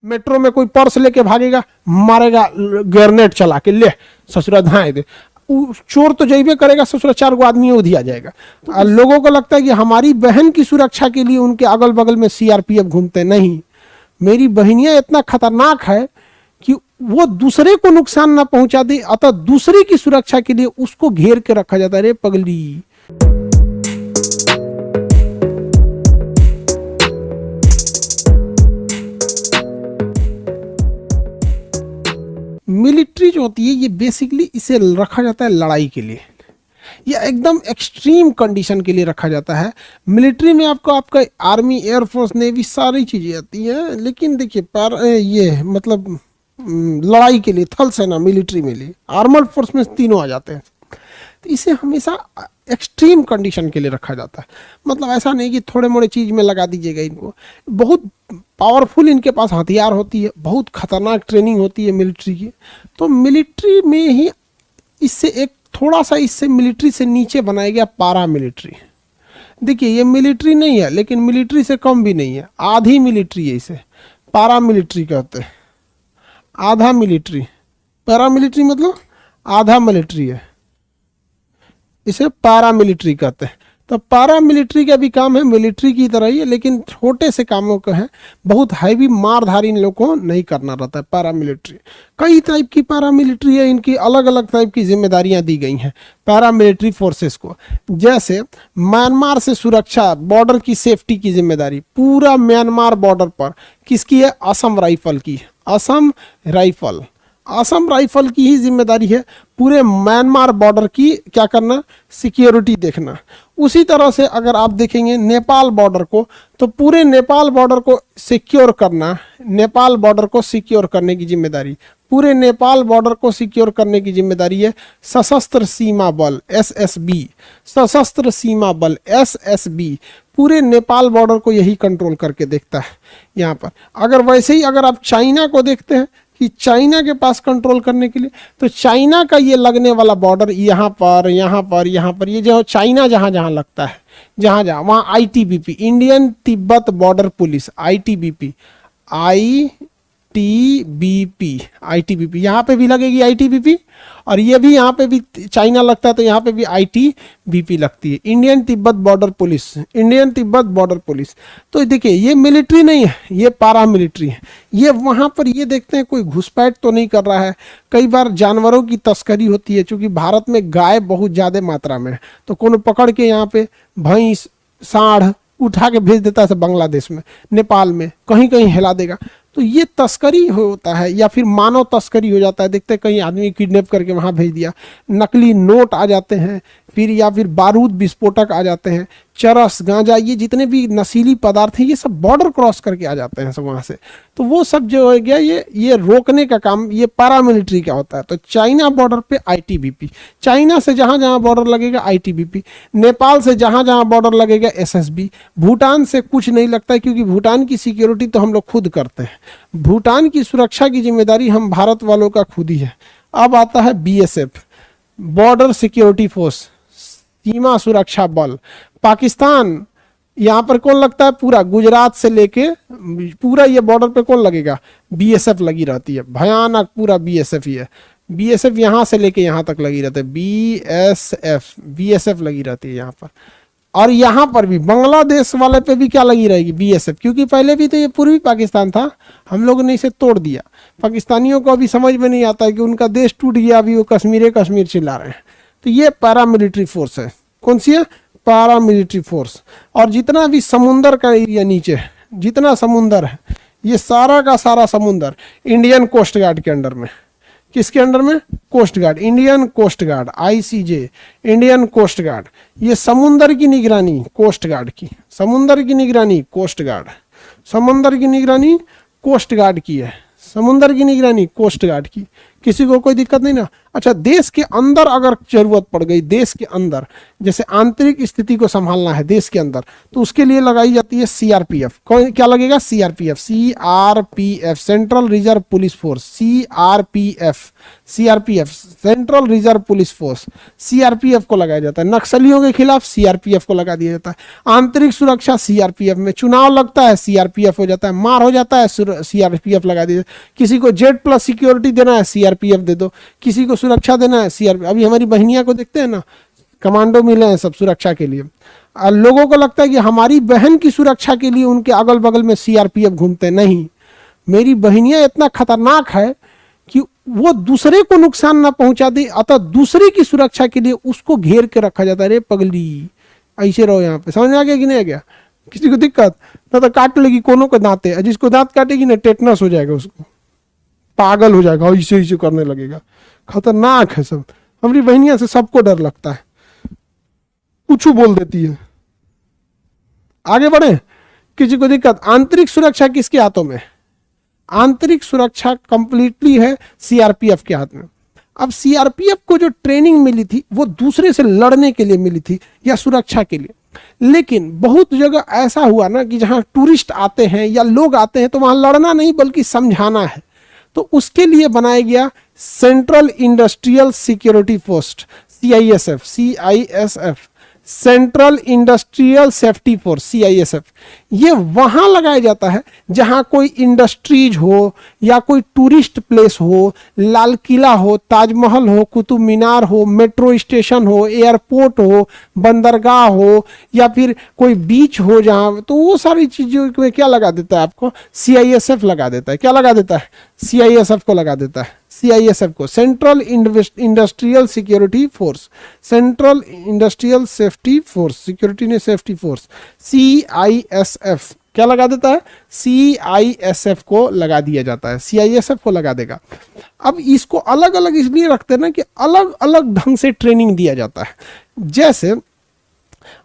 Metro में कोई purse लेके भागेगा, मारेगा ग्रेनेड चला के, ले ससुरा धाए दे, चोर तो जैबे करेगा, ससुरा 4 गो आदमी उधिया जाएगा। तो लोगों को लगता है कि हमारी बहन की सुरक्षा के लिए उनके अगल बगल में सीआरपीएफ घूमते, नहीं, मेरी बहनियां इतना खतरनाक है कि वो दूसरे को नुकसान ना पहुंचा दे, अतः दूसरे की सुरक्षा के लिए उसको घेर के रखा जाता है। रे पगली, मिलिट्री जो होती है ये बेसिकली इसे रखा जाता है लड़ाई के लिए, या एकदम एक्सट्रीम कंडीशन के लिए रखा जाता है। मिलिट्री में आपको आपका आर्मी, एयरफोर्स, नेवी सारी चीजें आती हैं, लेकिन देखिए ये मतलब लड़ाई के लिए थल सेना, मिलिट्री में लिए आर्मर्ड फोर्स में तीनों आ जाते हैं। तो इसे हमेशा एक्सट्रीम कंडीशन के लिए रखा जाता है। मतलब ऐसा नहीं कि थोड़े मोड़े चीज में लगा दीजिएगा इनको, बहुत पावरफुल इनके पास हथियार होती है, बहुत खतरनाक ट्रेनिंग होती है मिलिट्री की। तो मिलिट्री में ही इससे एक थोड़ा सा इससे मिलिट्री से नीचे बनाया गया पारा मिलिट्री। देखिए ये मिलिट्री नहीं है, लेकिन मिलिट्री से कम भी नहीं है, आधी मिलिट्री है, इसे पारा मिलिट्री कहते हैं। आधा मिलिट्री, पैरा मिलिट्री मतलब आधा मिलिट्री है, इसे पारा मिलिट्री कहते हैं। तो पारा मिलिट्री का भी काम है मिलिट्री की तरह ही है, लेकिन छोटे से कामों का है, बहुत हैवी मारधारी इन लोगों को नहीं करना रहता है। पारा मिलिट्री कई टाइप की पारा मिलिट्री है, इनकी अलग अलग टाइप की जिम्मेदारियां दी गई हैं पारा मिलिट्री फोर्सेस को। जैसे म्यांमार से सुरक्षा, बॉर्डर की सेफ्टी की जिम्मेदारी पूरा म्यांमार बॉर्डर पर किसकी है? असम राइफल की। असम राइफल, असम राइफल की ही जिम्मेदारी है पूरे म्यांमार बॉर्डर की क्या करना? सिक्योरिटी देखना। उसी तरह से अगर आप देखेंगे नेपाल बॉर्डर को, तो पूरे नेपाल बॉर्डर को सिक्योर करना, नेपाल बॉर्डर को सिक्योर करने की जिम्मेदारी, पूरे नेपाल बॉर्डर को सिक्योर करने की जिम्मेदारी है सशस्त्र सीमा बल एसएसबी। सशस्त्र सीमा बल एसएसबी पूरे नेपाल बॉर्डर को यही कंट्रोल करके देखता है यहाँ पर। अगर वैसे ही अगर आप चाइना को देखते हैं कि चाइना के पास कंट्रोल करने के लिए, तो चाइना का ये लगने वाला बॉर्डर यहाँ पर, यहाँ पर, यहाँ पर, ये जो चाइना जहाँ जहाँ लगता है, जहाँ जहाँ, वहाँ ITBP, Indian Tibet border police, ITBP, ITBP, ITBP यहाँ पे भी लगेगी आईटीबीपी, और ये भी यहाँ पे भी चाइना लगता है तो यहाँ पे भी आईटीबीपी लगती है, Indian Tibet border police, Indian Tibet border police. तो देखिए ये मिलिट्री नहीं है, ये पारा मिलिट्री है। ये वहाँ पर ये देखते हैं कोई घुसपैठ तो नहीं कर रहा है। कई बार जानवरों की तस्करी होती है, क्योंकि भारत में गाय बहुत ज़्यादा मात्रा में है, तो कोनो पकड़ के यहाँ पे भैंस, सांड उठा के भेज देता है बांग्लादेश में, नेपाल में, कहीं कहीं हिला देगा। तो ये तस्करी होता है, या फिर मानव तस्करी हो जाता है। देखते हैं कहीं आदमी किडनैप करके वहाँ भेज दिया, नकली नोट आ जाते हैं, फिर या फिर बारूद विस्फोटक आ जाते हैं, चरस, गांजा, ये जितने भी नशीली पदार्थ हैं ये सब बॉर्डर क्रॉस करके आ जाते हैं सब वहाँ से। तो वो सब जो हो गया ये रोकने का काम ये पारामिलिट्री का होता है। तो चाइना बॉर्डर पे आईटीबीपी, चाइना से जहाँ जहाँ बॉर्डर लगेगा आईटीबीपी, नेपाल से जहाँ जहाँ बॉर्डर लगेगा एसएसबी, भूटान से कुछ नहीं लगता है क्योंकि भूटान की सिक्योरिटी तो हम लोग खुद करते हैं, भूटान की सुरक्षा की जिम्मेदारी हम भारत वालों का खुद ही है। अब आता है बीएसएफ, बॉर्डर सिक्योरिटी फोर्स, सीमा सुरक्षा बल। पाकिस्तान यहाँ पर कौन लगता है? पूरा गुजरात से लेके पूरा ये बॉर्डर पे कौन लगेगा? बीएसएफ लगी रहती है, भयानक पूरा बीएसएफ ही है। बीएसएफ यहाँ से लेके यहाँ तक लगी रहती है, बीएसएफ लगी रहती है यहाँ पर। और यहाँ पर भी बांग्लादेश वाले पे भी क्या लगी रहेगी? बीएसएफ, क्योंकि पहले भी तो ये पूर्वी पाकिस्तान था, हम लोगों ने इसे तोड़ दिया। पाकिस्तानियों को अभी समझ में नहीं आता है कि उनका देश टूट गया, अभी वो कश्मीर चिल्ला रहे हैं। तो ये पैरामिलिट्री फोर्स है। कौन सी है? Paramilitary force. और जितना भी समुंदर का एरिया नीचे है, जितना समुंदर है, ये सारा का सारा समुंदर इंडियन कोस्ट गार्ड के अंडर में। किसके अंडर में? Coast guard, Indian coast guard, ICJ, Indian coast guard. ये समुंदर की निगरानी कोस्ट गार्ड की, समुंदर की निगरानी कोस्ट गार्ड, समुंदर की निगरानी कोस्ट गार्ड की है, समुंदर की निगरानी कोस्ट गार्ड की। किसी को कोई दिक्कत नहीं ना। अच्छा, देश के अंदर अगर जरूरत पड़ गई, देश के अंदर जैसे आंतरिक स्थिति को संभालना है देश के अंदर, तो उसके लिए लगाई जाती है सीआरपीएफ। कौन क्या लगेगा? CRPF. CRPF central reserve police force. CRPF central reserve police force, CRPF को लगाया जाता है। नक्सलियों के खिलाफ सीआरपीएफ को लगा दिया जाता है। आंतरिक सुरक्षा सीआरपीएफ में, चुनाव लगता है सीआरपीएफ हो जाता है, मार हो जाता है सीआरपीएफ लगा दिया। किसी को जेड प्लस सिक्योरिटी देना है सीआरपीएफ दे दो, किसी को सुरक्षा देना है सीआरपीएफ। अभी हमारी बहनिया को देखते हैं ना, कमांडो मिले हैं सब सुरक्षा के लिए। लोगों को लगता है कि हमारी बहन की सुरक्षा के लिए उनके अगल बगल में सीआरपीएफ घूमते हैं। नहीं, मेरी बहनिया इतना खतरनाक है कि वो दूसरे को नुकसान ना पहुंचा दे, अतः दूसरे की सुरक्षा के लिए उसको घेर के रखा जाता है। अरे पगली, ऐसे रहो यहाँ पे। समझ में आ गया कि नहीं आ गया? किसी को दिक्कत ना? तो काट लेगी कोनों को दांते, जिसको दांत काटेगी ना टेटनस हो जाएगा, उसको पागल हो जाएगा, ऐसे ऐसे करने लगेगा। खतरनाक है सब। हमारी बहनिया से सबको डर लगता है, कुछ बोल देती है। आगे बढ़े, किसी को दिक्कत? आंतरिक सुरक्षा किसके हाथों में? आंतरिक सुरक्षा कंप्लीटली है सीआरपीएफ के हाथ में। अब सीआरपीएफ को जो ट्रेनिंग मिली थी वो दूसरे से लड़ने के लिए मिली थी या सुरक्षा के लिए। लेकिन बहुत जगह ऐसा हुआ ना कि जहां टूरिस्ट आते हैं या लोग आते हैं तो वहां लड़ना नहीं बल्कि समझाना है। तो उसके लिए बनाया गया central industrial security force, CISF, central industrial safety force, CISF. ये वहां लगाया जाता है जहां कोई इंडस्ट्रीज हो या कोई टूरिस्ट प्लेस हो, लाल किला हो, ताजमहल हो, कुतुब मीनार हो, मेट्रो स्टेशन हो, एयरपोर्ट हो, बंदरगाह हो, या फिर कोई बीच हो जहां, तो वो सारी चीजों में क्या लगा देता है आपको? सीआईएसएफ लगा देता है। क्या लगा देता है? सीआईएसएफ को लगा देता है। सीआईएसएफ को, central industrial security force, central industrial safety force, security ने सेफ्टी फोर्स, सीआईएसएफ क्या लगा देता है? सीआईएसएफ को लगा दिया जाता है, सीआईएसएफ को लगा देगा। अब इसको अलग अलग इसलिए रखते हैं ना कि अलग अलग ढंग से ट्रेनिंग दिया जाता है। जैसे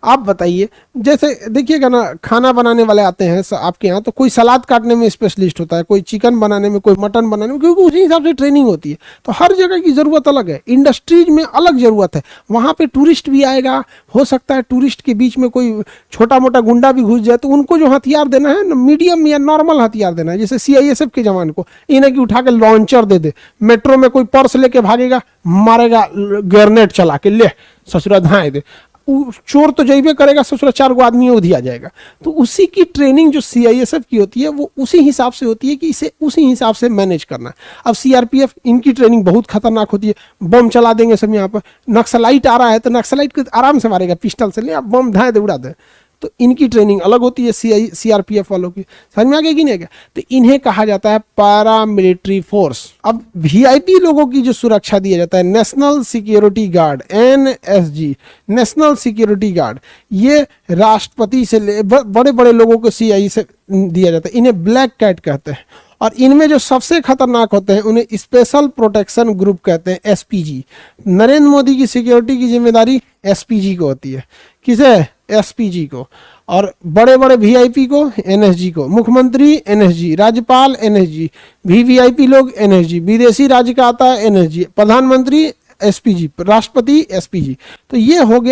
आप बताइए, जैसे देखिएगा ना, खाना बनाने वाले आते हैं आपके यहाँ, तो कोई सलाद काटने में स्पेशलिस्ट होता है, कोई चिकन बनाने में, कोई मटन बनाने में, क्योंकि उसी हिसाब से ट्रेनिंग होती है। तो हर जगह की ज़रूरत अलग है। इंडस्ट्रीज में अलग ज़रूरत है, वहाँ पे टूरिस्ट भी आएगा, हो सकता है टूरिस्ट के बीच में कोई छोटा मोटा गुंडा भी घुस जाए, तो उनको जो हथियार देना है ना, मीडियम या नॉर्मल हथियार देना है। जैसे सीआईएसएफ के जवान को इन्हें कि उठा के लॉन्चर दे दे, मेट्रो में कोई पर्स लेके भागेगा, मारेगा ग्रेनेड चला के, ले ससुरा धाए दे, चोर तो जैबे करेगा, ससुरा 4 गो आदमी उधी आ जाएगा। तो उसी की ट्रेनिंग जो सीआईएसएफ की होती है वो उसी हिसाब से होती है कि इसे उसी हिसाब से मैनेज करना है। अब सीआरपीएफ, इनकी ट्रेनिंग बहुत खतरनाक होती है। बम चला देंगे सब यहाँ पर, नक्सलाइट आ रहा है तो नक्सलाइट को आराम से मारेगा, पिस्टल से ले आप बम धाए दे, उड़ा दे। तो इनकी ट्रेनिंग अलग होती है सीआरपीएफ वालों की। समझ में आ गया कि नहीं आ गया? तो इन्हें कहा जाता है पैरामिलिट्री फोर्स। अब वीआईपी लोगों की जो सुरक्षा दिया जाता है, national security guard, NSG, national security guard, ये राष्ट्रपति से बड़े बड़े लोगों को सीआई से दिया जाता है। इन्हें ब्लैक कैट कहते हैं। और इनमें जो सबसे खतरनाक होते हैं उन्हें स्पेशल प्रोटेक्शन ग्रुप कहते हैं, एसपीजी। नरेंद्र मोदी की सिक्योरिटी की जिम्मेदारी एसपीजी को होती है। किसे? एसपीजी को। और बड़े बड़े वीआईपी को एनएसजी को, मुख्यमंत्री एनएसजी, राज्यपाल एनएसजी, वीवीआईपी लोग एनएसजी, विदेशी राज्य का आता है एनएसजी, प्रधानमंत्री एसपीजी, राष्ट्रपति एसपीजी। तो ये हो गया